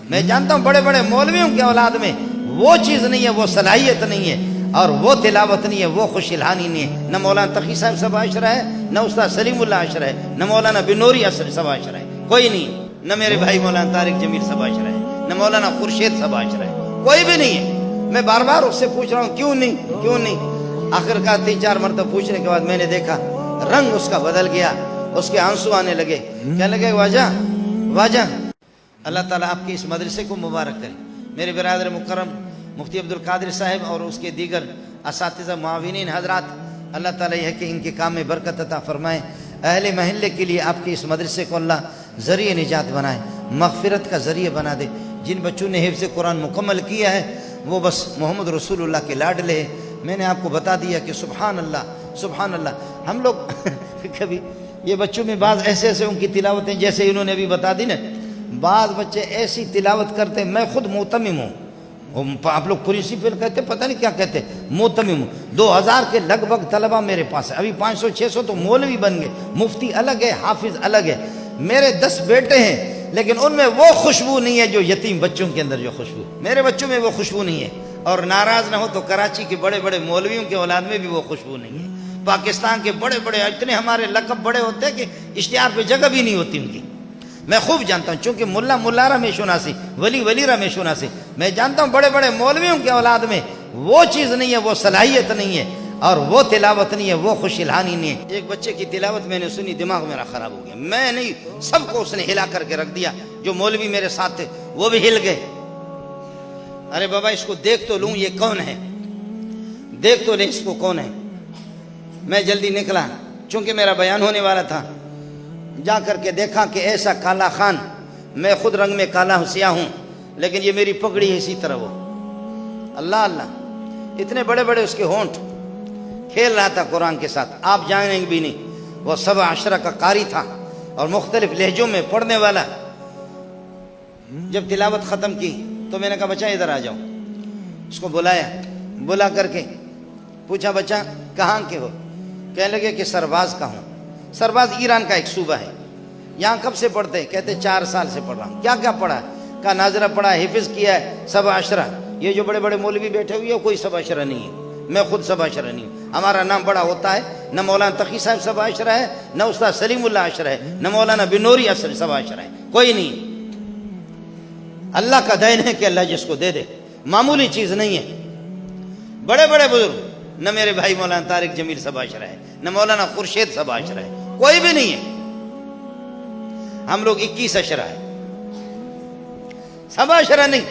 میں جانتا ہوں بڑے بڑے مولویوں کی اولاد میں وہ چیز نہیں ہے، وہ صلاحیت نہیں ہے، اور وہ تلاوت نہیں ہے، وہ خوش الحانی نہیں ہے۔ نہ مولانا تقی صاحب سب عاشرہ ہے، نہ استاد سلیم اللہ عاشرہ ہے، نہ مولانا بنوری سب عاشرہ ہے، کوئی نہیں ہے۔ نہ میرے بھائی مولانا طارق جمیل سب عاشرہ ہے، نہ مولانا خورشید سب عاشرہ ہے، کوئی بھی نہیں ہے۔ میں بار بار اس سے پوچھ رہا ہوں کیوں نہیں۔ آخر کا 3-4 مرتبہ پوچھنے کے بعد میں نے دیکھا رنگ اس کا بدل گیا، اس کے آنسو آنے لگے، کہنے لگے واجہ اللہ تعالیٰ آپ کے اس مدرسے کو مبارک کرے۔ میرے برادر مکرم مفتی عبدالقادر صاحب اور اس کے دیگر اساتذہ معاونین حضرات، اللہ تعالیٰ یہ کہ ان کے کام میں برکت عطا فرمائے۔ اہل محلے کے لیے آپ کے اس مدرسے کو اللہ ذریعہ نجات بنائے، مغفرت کا ذریعہ بنا دے۔ جن بچوں نے حفظ قرآن مکمل کیا ہے وہ بس محمد رسول اللہ کے لاڈلے ہیں۔ میں نے آپ کو بتا دیا کہ سبحان اللہ ہم لوگ کبھی یہ بچوں میں بعض ایسے ان کی تلاوتیں جیسے انہوں نے ابھی بتا دی نا، بعض بچے ایسی تلاوت کرتے ہیں، میں خود موتمم ہوں، آپ لوگ پرنسپل کہتے پتہ نہیں کیا کہتے، موتمم ہوں۔ 2000 کے لگ بھگ طلبہ میرے پاس ہے، ابھی 500-600 تو مولوی بن گئے، مفتی الگ ہے، حافظ الگ ہے۔ میرے 10 بیٹے ہیں لیکن ان میں وہ خوشبو نہیں ہے جو یتیم بچوں کے اندر جو خوشبو، میرے بچوں میں وہ خوشبو نہیں ہے۔ اور ناراض نہ ہو تو کراچی کے بڑے بڑے مولویوں کے اولاد میں بھی وہ خوشبو نہیں ہے۔ پاکستان کے بڑے بڑے اتنے ہمارے لقب بڑے ہوتے ہیں کہ اشتہار پہ جگہ بھی نہیں ہوتی ان کی، میں خوب جانتا ہوں، چونکہ ملا میں شناسی، ولی میں شناسی، میں جانتا ہوں بڑے بڑے مولویوں کے اولاد میں وہ چیز نہیں ہے، وہ صلاحیت نہیں ہے، اور وہ تلاوت نہیں ہے، وہ خوش الحانی نہیں ہے۔ ایک بچے کی تلاوت میں نے سنی، دماغ میرا خراب ہو گیا، میں نہیں، سب کو اس نے ہلا کر کے رکھ دیا، جو مولوی میرے ساتھ تھے وہ بھی ہل گئے۔ ارے بابا اس کو دیکھ تو لوں، یہ کون ہے، دیکھ تو لیں اس کو کون ہے۔ میں جلدی نکلا چونکہ میرا بیان ہونے والا تھا، جا کر کے دیکھا کہ ایسا کالا خان، میں خود رنگ میں کالا سیاہ ہوں لیکن یہ میری پگڑی ہے اسی طرح وہ، اللہ اتنے بڑے بڑے اس کے ہونٹ، کھیل رہا تھا قرآن کے ساتھ، آپ جانیں بھی نہیں، وہ 17 کا قاری تھا اور مختلف لہجوں میں پڑھنے والا۔ جب تلاوت ختم کی تو میں نے کہا بچہ ادھر آ جاؤ، اس کو بلا کر کے پوچھا بچہ کہاں کے ہو؟ کہنے لگے کہ سرباز کا ہوں۔ سرباز ایران کا ایک صوبہ ہے، یہاں کب سے پڑھتے؟ کہتے 4 سال سے پڑھ رہا ہوں۔ کیا پڑھا؟ کہا ناظرہ پڑھا، حفظ کیا ہے، 17۔ یہ جو بڑے بڑے مولوی بیٹھے ہوئے کوئی 17 نہیں ہے، میں خود 17 نہیں ہوں۔ ہمارا نام بڑا ہوتا ہے، نہ مولانا تقی صاحب 17 ہے، نہ استاد سلیم اللہ عاشرہ ہے، نہ مولانا بنوری 17 ہے، کوئی نہیں۔ اللہ کا دین ہے کہ اللہ جس کو دے دے، معمولی چیز نہیں ہے۔ بڑے بڑے بزرگ، نہ میرے بھائی مولانا طارق جمیل 17 ہے، نہ مولانا خورشید 17 ہے، کوئی بھی نہیں ہے۔ ہم لوگ 21 ہے، 17 نہیں۔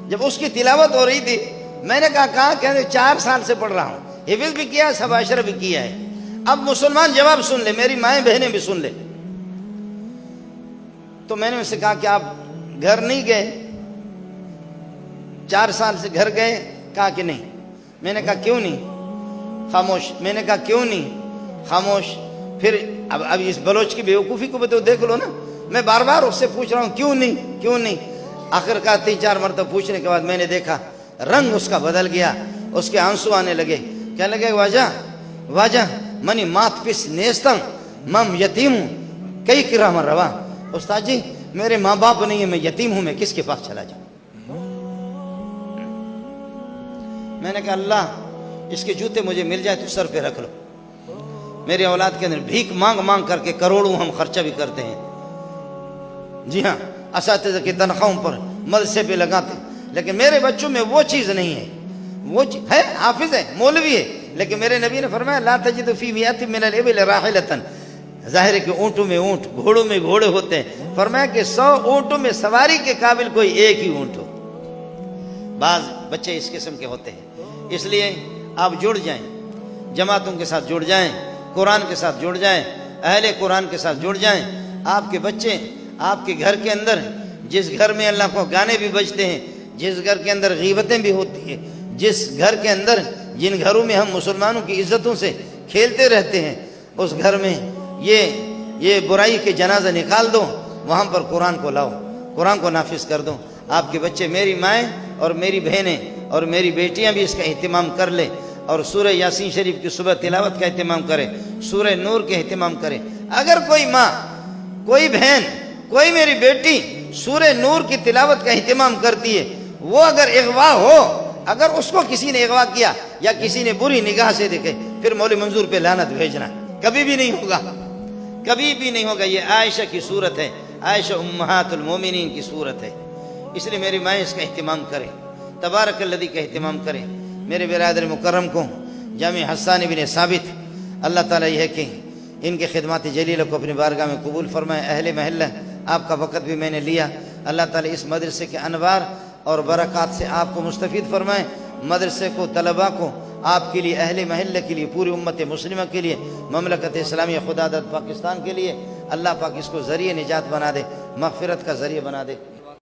جب اس کی تلاوت ہو رہی تھی میں نے کہا کہ 4 سال سے پڑھ رہا ہوں، حفظ بھی کیا ہے، 17 بھی کیا ہے۔ اب مسلمان جواب سن لے، میری مائیں بہنیں بھی سن لے۔ تو میں نے ان سے کہا کہ آپ گھر نہیں گئے؟ 4 سال سے گھر گئے؟ کہا کہ نہیں۔ میں نے کہا کیوں نہیں؟ خاموش۔ میں نے کہا کیوں نہیں؟ خاموش۔ پھر اب اس بلوچ کی بیوقوفی کو بھی تو دیکھ لو نا، میں بار بار اس سے پوچھ رہا ہوں کیوں نہیں۔ آخر کا 3-4 مرتبہ پوچھنے کے بعد میں نے دیکھا رنگ اس کا بدل گیا، اس کے آنسو آنے لگے، کہنے لگے واجہ منی مات پس نیستم مم یتیم ہوں کئی کرام روا۔ استاد جی میرے ماں باپ نہیں ہیں، میں یتیم ہوں، میں کس کے پاس چلا جاؤں؟ میں نے کہا اللہ اس کے جوتے مجھے مل جائے تو سر پہ رکھ لو۔ میرے اولاد کے اندر بھیک مانگ کر کے کروڑوں ہم خرچہ بھی کرتے ہیں، جی ہاں، اساتذہ کی تنخواہوں پر مدرسے پہ لگاتے، لیکن میرے بچوں میں وہ چیز نہیں ہے۔ وہ ہے حافظ ہے، مولوی ہے، لیکن میرے نبی نے فرمایا لا تجد فی مئۃ من الابل راحلۃ، ظاہر ہے کہ اونٹوں میں اونٹ، گھوڑوں میں گھوڑے ہوتے ہیں، فرمایا کہ 100 اونٹوں میں سواری کے قابل کوئی ایک ہی اونٹ ہو۔ بعض بچے اس قسم کے ہوتے ہیں، اس لیے آپ جڑ جائیں، جماعتوں کے ساتھ جڑ جائیں، قرآن کے ساتھ جڑ جائیں، اہل قرآن کے ساتھ جڑ جائیں۔ آپ کے بچے آپ کے گھر کے اندر، جس گھر میں اللہ کو گانے بھی بجتے ہیں، جس گھر کے اندر غیبتیں بھی ہوتی ہیں، جس گھر کے اندر، جن گھروں میں ہم مسلمانوں کی عزتوں سے کھیلتے رہتے ہیں، اس گھر میں یہ برائی کے جنازہ نکال دو، وہاں پر قرآن کو لاؤ، قرآن کو نافذ کر دو۔ آپ کے بچے، میری مائیں اور میری بہنیں اور میری بیٹیاں بھی اس کا اہتمام کر لیں، اور سورہ یاسین شریف کی صبح تلاوت کا اہتمام کریں، سورہ نور کے اہتمام کریں۔ اگر کوئی ماں، کوئی بہن، کوئی میری بیٹی سورہ نور کی تلاوت کا اہتمام کرتی ہے، وہ اگر اغوا ہو، اگر اس کو کسی نے اغوا کیا یا کسی نے بری نگاہ سے دیکھے، پھر مولوی منظور پہ لعنت بھیجنا کبھی بھی نہیں ہوگا، کبھی بھی نہیں ہوگا۔ یہ عائشہ کی صورت ہے، عائشہ امہات المومنین کی صورت ہے، اس لیے میری مائیں اس کا اہتمام کریں، تبارک الذی کا اہتمام کریں۔ میرے برادر مکرم کو جامع حسان بن ثابت، اللہ تعالیٰ یہ ہے کہ ان کے خدمات جلیلہ کو اپنی بارگاہ میں قبول فرمائے۔ اہل محلہ آپ کا وقت بھی میں نے لیا، اللہ تعالیٰ اس مدرسے کے انوار اور برکات سے آپ کو مستفید فرمائے، مدرسے کو، طلباء کو، آپ کے لیے، اہل محلہ کے لیے، پوری امت مسلمہ کے لیے، مملکت اسلامیہ خدا داد پاکستان کے لیے اللہ پاک اس کو ذریعہ نجات بنا دے، مغفرت کا ذریعہ بنا دے۔